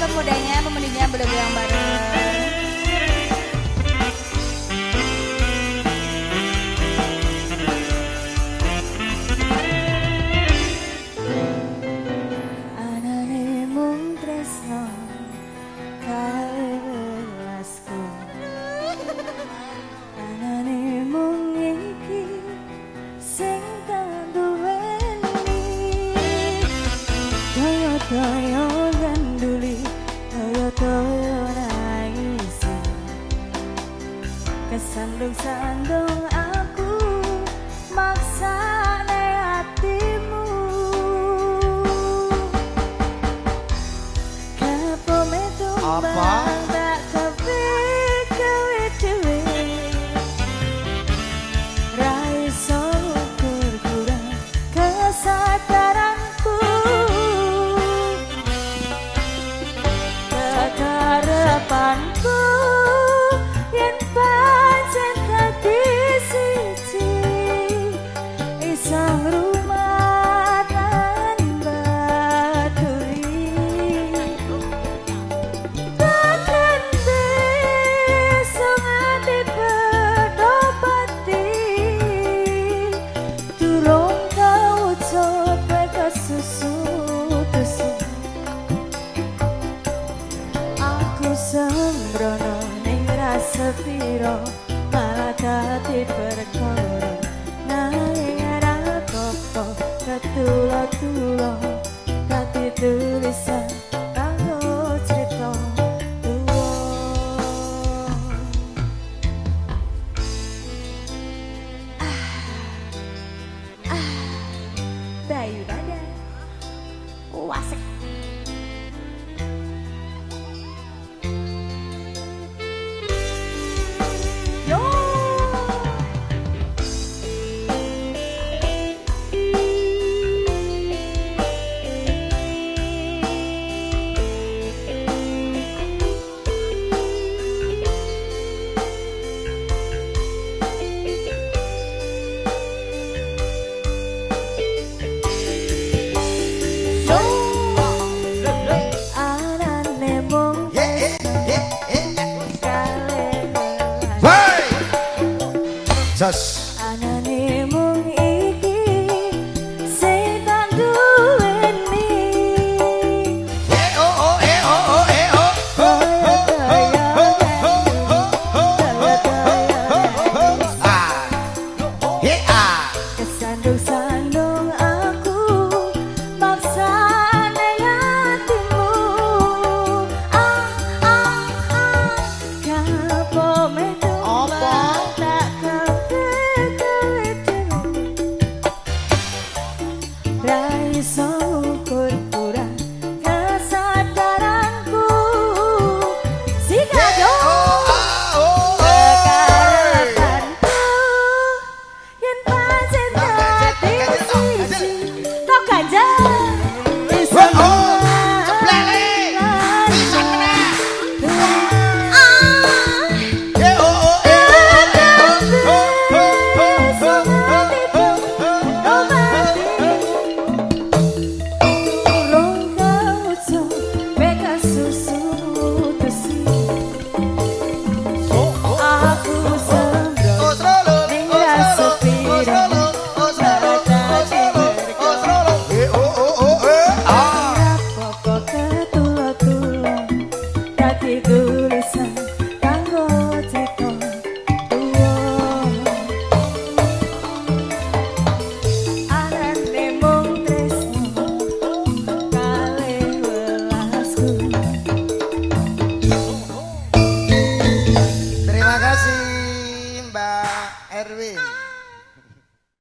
pemudanya, pemudinya bergoyang bareng. Anane mung tresno kalih welasku. Anane mung iki sing tak duweni. Toyo ganduli, toyo raisi. Kesandung-sandung aku maksane hatimu. Kapome tumbang tak kepikir dewe. Raiso berkurang kesadaranku. Kekarepanku yen pancen dadi siji isang rumah dan baturi. Takkan bisa ngati pedopati durung tau coba kesusu-susu. Aku sembrono ning rasa piro malah dadi perkara. Nanging ora apa-apa ketulo-tulo dadi tulisan kanggo crita tuwa. Bayu dada wasek. Yo. Anane mung kalih welas. Just